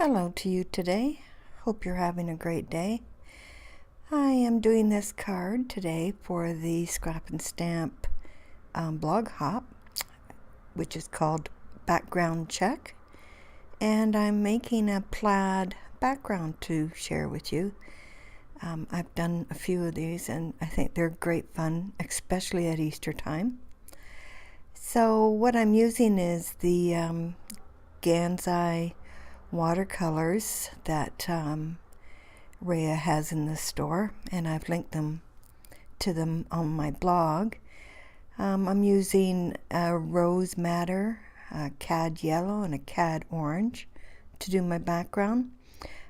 Hello to you today. Hope you're having a great day. I am doing this card today for the ScrapnStamp blog hop, which is called Background Check. And I'm making a plaid background to share with you. I've done a few of these and I think they're great fun, especially at Easter time. So what I'm using is the Gansai watercolors that Rhea has in the store, and I've linked to them on my blog. I'm using a rose madder, a cad yellow, and a cad orange to do my background.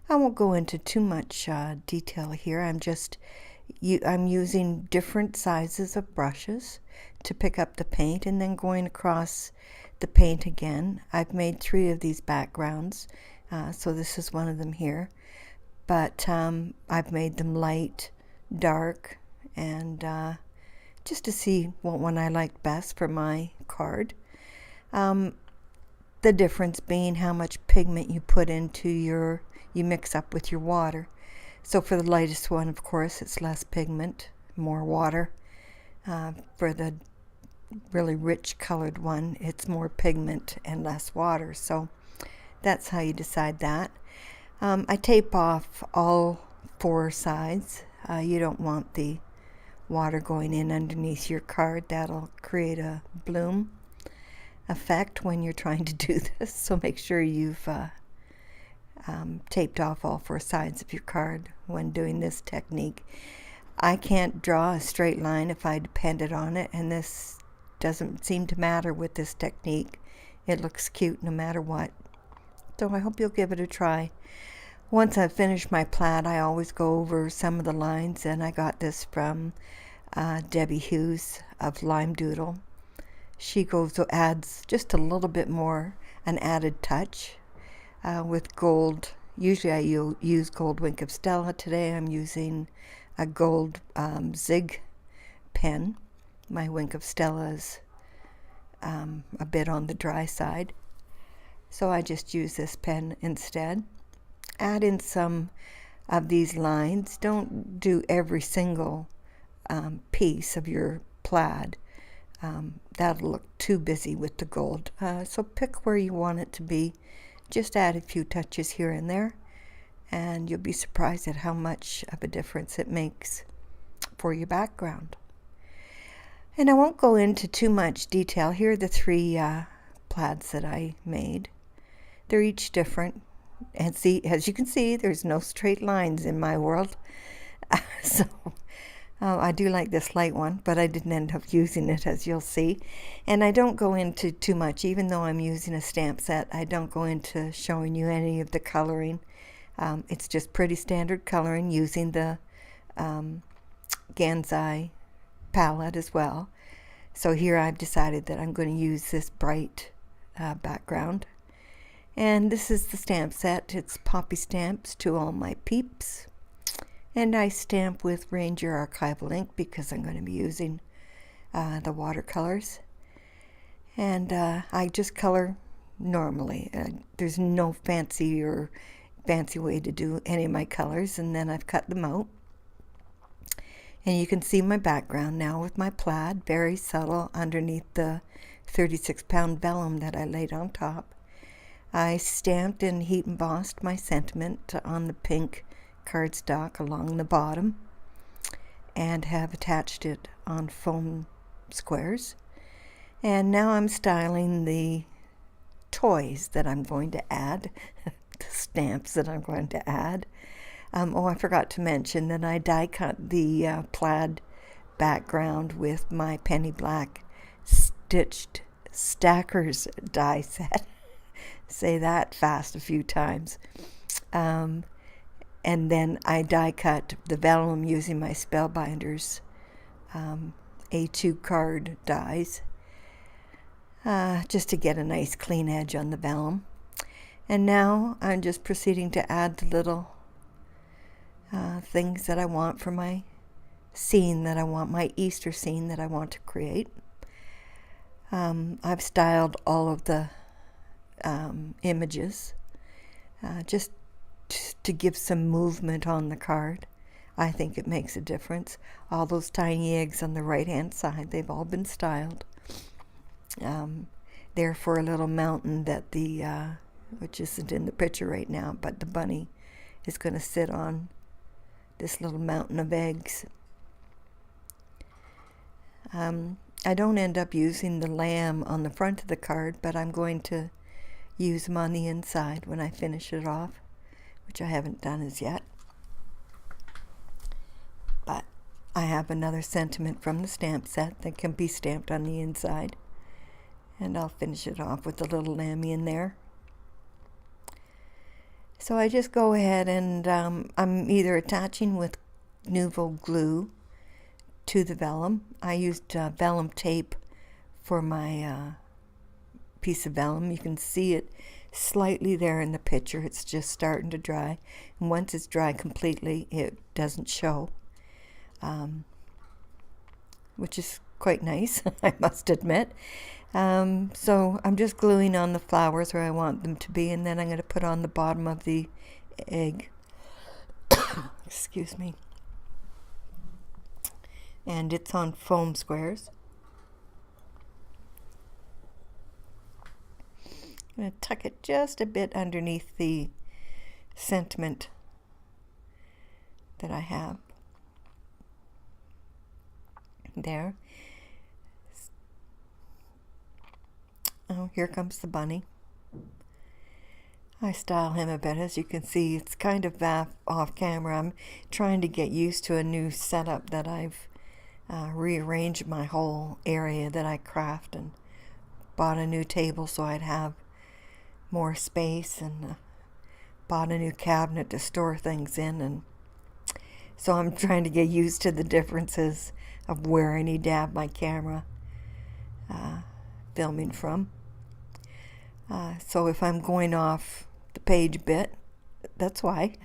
I won't go into too much detail here. I'm using different sizes of brushes to pick up the paint and then going across the paint again. I've made 3 of these backgrounds, so this is one of them here, but I've made them light, dark, and just to see what one I liked best for my card. The difference being how much pigment you put into you mix up with your water. So for the lightest one, of course, it's less pigment, more water. For the really rich colored one, it's more pigment and less water. So that's how you decide that. I tape off all 4 sides. You don't want the water going in underneath your card. That'll create a bloom effect when you're trying to do this. So make sure you've taped off all 4 sides of your card when doing this technique. I can't draw a straight line if I depended on it, and this doesn't seem to matter with this technique. It looks cute no matter what. So I hope you'll give it a try. Once I've finished my plaid, I always go over some of the lines, and I got this from Debbie Hughes of Lime Doodle. She adds just a little bit more, an added touch with gold. Usually I use gold Wink of Stella. Today I'm using a gold Zig pen. My Wink of Stella is a bit on the dry side, so I just use this pen instead. Add in some of these lines. Don't do every single piece of your plaid. That'll look too busy with the gold. So pick where you want it to be. Just add a few touches here and there, and you'll be surprised at how much of a difference it makes for your background. And I won't go into too much detail. Here are the 3 plaids that I made. They're each different. And see, as you can see, there's no straight lines in my world. So I do like this light one, but I didn't end up using it, as you'll see. And I don't go into too much, even though I'm using a stamp set. I don't go into showing you any of the coloring. It's just pretty standard coloring using the Gansai palette as well. So here I've decided that I'm going to use this bright background. And this is the stamp set. It's poppy stamps to all my peeps. And I stamp with Ranger Archival ink because I'm going to be using the watercolors. And I just color normally. There's no fancy way to do any of my colors. And then I've cut them out. And you can see my background now with my plaid, very subtle underneath the 36-pound vellum that I laid on top. I stamped and heat embossed my sentiment on the pink cardstock along the bottom and have attached it on foam squares. And now I'm styling the toys that I'm going to add, the stamps that I'm going to add. I forgot to mention that I die cut the plaid background with my penny black stitched stackers die set. Say that fast a few times. And then I die cut the vellum using my Spellbinders A2 card dies, just to get a nice clean edge on the vellum. And now I'm just proceeding to add the little things that I want for my scene my Easter scene that I want to create. I've styled all of the images just to give some movement on the card. I think it makes a difference. All those tiny eggs on the right hand side, they've all been styled. They're for a little mountain that the which isn't in the picture right now, but the bunny is going to sit on this little mountain of eggs. I don't end up using the lamb on the front of the card, but I'm going to use them on the inside when I finish it off, which I haven't done as yet. But I have another sentiment from the stamp set that can be stamped on the inside, and I'll finish it off with the little lammy in there. So I just go ahead and I'm either attaching with Nouveau glue to the vellum. I used vellum tape for my piece of vellum. You can see it slightly there in the picture. It's just starting to dry, and once it's dry completely, it doesn't show, which is quite nice, I must admit. So I'm just gluing on the flowers where I want them to be, and then I'm going to put on the bottom of the egg. Excuse me. And it's on foam squares. I'm going to tuck it just a bit underneath the sentiment that I have there. Oh, here comes the bunny. I style him a bit. As you can see, it's kind of off camera. I'm trying to get used to a new setup that I've rearranged my whole area that I craft, and bought a new table so I'd have more space, and bought a new cabinet to store things in, and so I'm trying to get used to the differences of where I need to have my camera filming from. So if I'm going off the page a bit, that's why.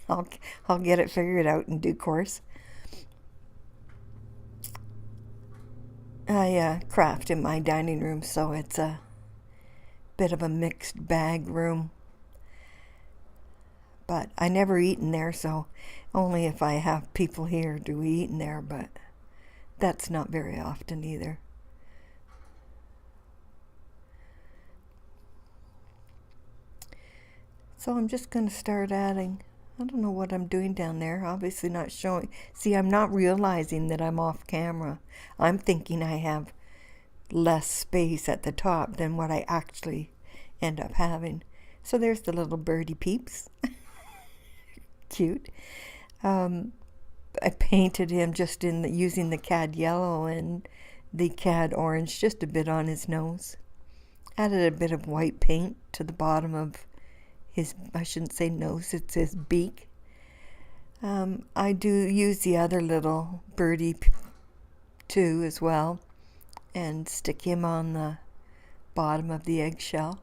I'll get it figured out in due course. I craft in my dining room, so it's a bit of a mixed bag room. But I never eat in there, so only if I have people here do we eat in there, but that's not very often either. So I'm just going to start adding. I don't know what I'm doing down there. Obviously not showing. See, I'm not realizing that I'm off camera. I'm thinking I have less space at the top than what I actually end up having. So there's the little birdie peeps. Cute. I painted him just using the cad yellow and the cad orange just a bit on his nose. Added a bit of white paint to the bottom of his, I shouldn't say nose, it's his beak. I do use the other little birdie too as well, and stick him on the bottom of the eggshell.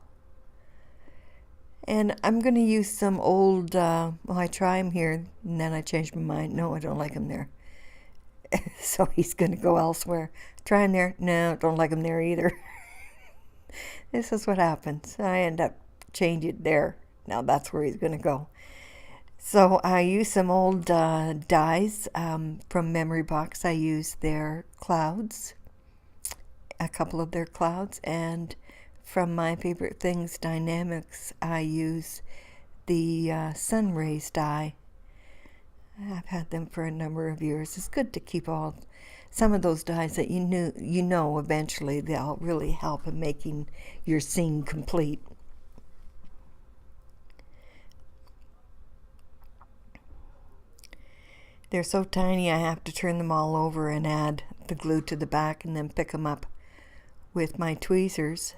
And I'm going to use some old, well, I try him here, and then I change my mind. No, I don't like him there. So he's going to go elsewhere. Try him there. No, don't like him there either. This is what happens. I end up changing it there. Now that's where he's going to go. So I use some old dies from Memory Box. I use their clouds, a couple of their clouds, and from My Favorite Things Dynamics, I use the sun rays die. I've had them for a number of years. It's good to keep some of those dies that you know eventually they'll really help in making your scene complete. They're so tiny I have to turn them all over and add the glue to the back and then pick them up with my tweezers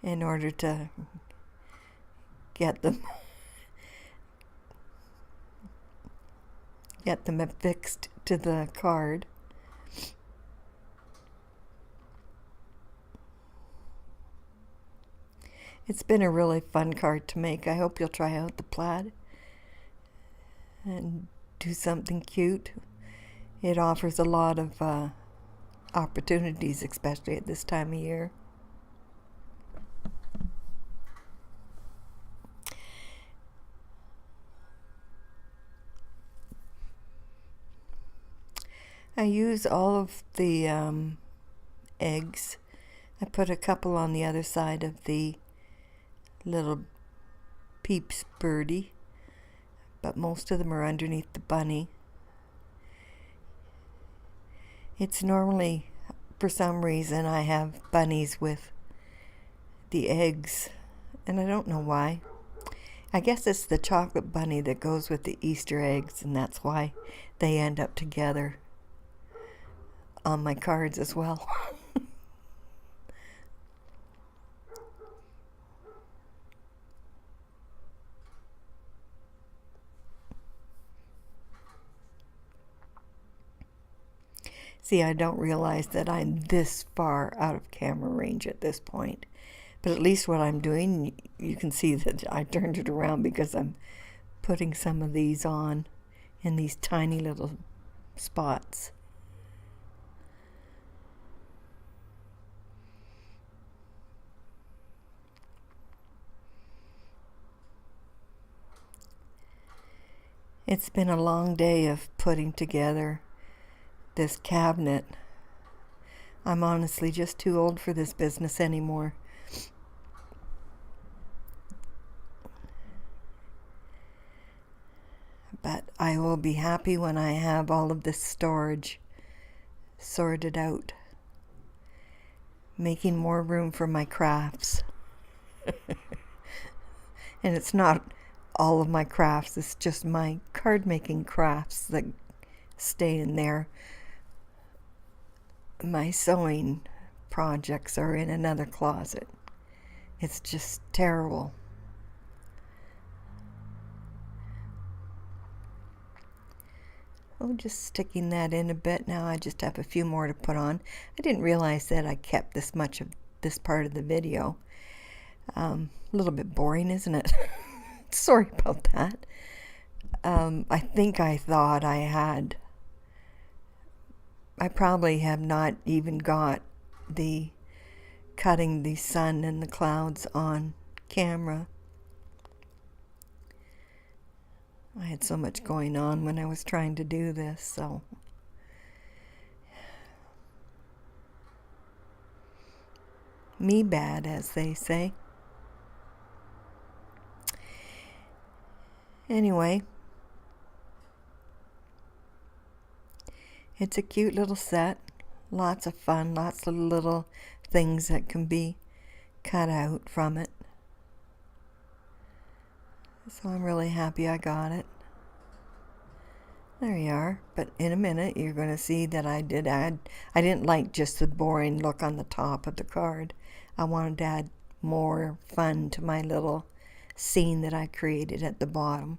in order to get them affixed to the card. It's been a really fun card to make. I hope you'll try out the plaid and do something cute. It offers a lot of opportunities, especially at this time of year. I use all of the eggs. I put a couple on the other side of the little Peeps birdie, but most of them are underneath the bunny. It's normally, for some reason, I have bunnies with the eggs, and I don't know why. I guess it's the chocolate bunny that goes with the Easter eggs, and that's why they end up together on my cards as well. See, I don't realize that I'm this far out of camera range at this point. But at least what I'm doing, you can see that I turned it around because I'm putting some of these on in these tiny little spots. It's been a long day of putting together this cabinet. I'm honestly just too old for this business anymore. But I will be happy when I have all of this storage sorted out, making more room for my crafts. And it's not all of my crafts, it's just my card making crafts that stay in there. My sewing projects are in another closet. It's just terrible. Oh, just sticking that in a bit now. I just have a few more to put on. I didn't realize that I kept this much of this part of the video. A little bit boring, isn't it? Sorry about that. I think I thought I probably have not even got the cutting the sun and the clouds on camera. I had so much going on when I was trying to do this, so me bad, as they say. Anyway, it's a cute little set. Lots of fun, lots of little things that can be cut out from it. So I'm really happy I got it. There you are. But in a minute you're going to see that I didn't like just the boring look on the top of the card. I wanted to add more fun to my little scene that I created at the bottom.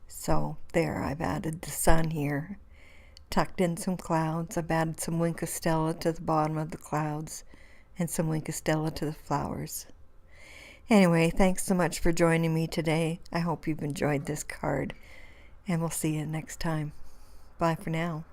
So there, I've added the sun here, tucked in some clouds. I've added some Wink of Stella to the bottom of the clouds and some Wink of Stella to the flowers. Anyway, thanks so much for joining me today. I hope you've enjoyed this card, and we'll see you next time. Bye for now.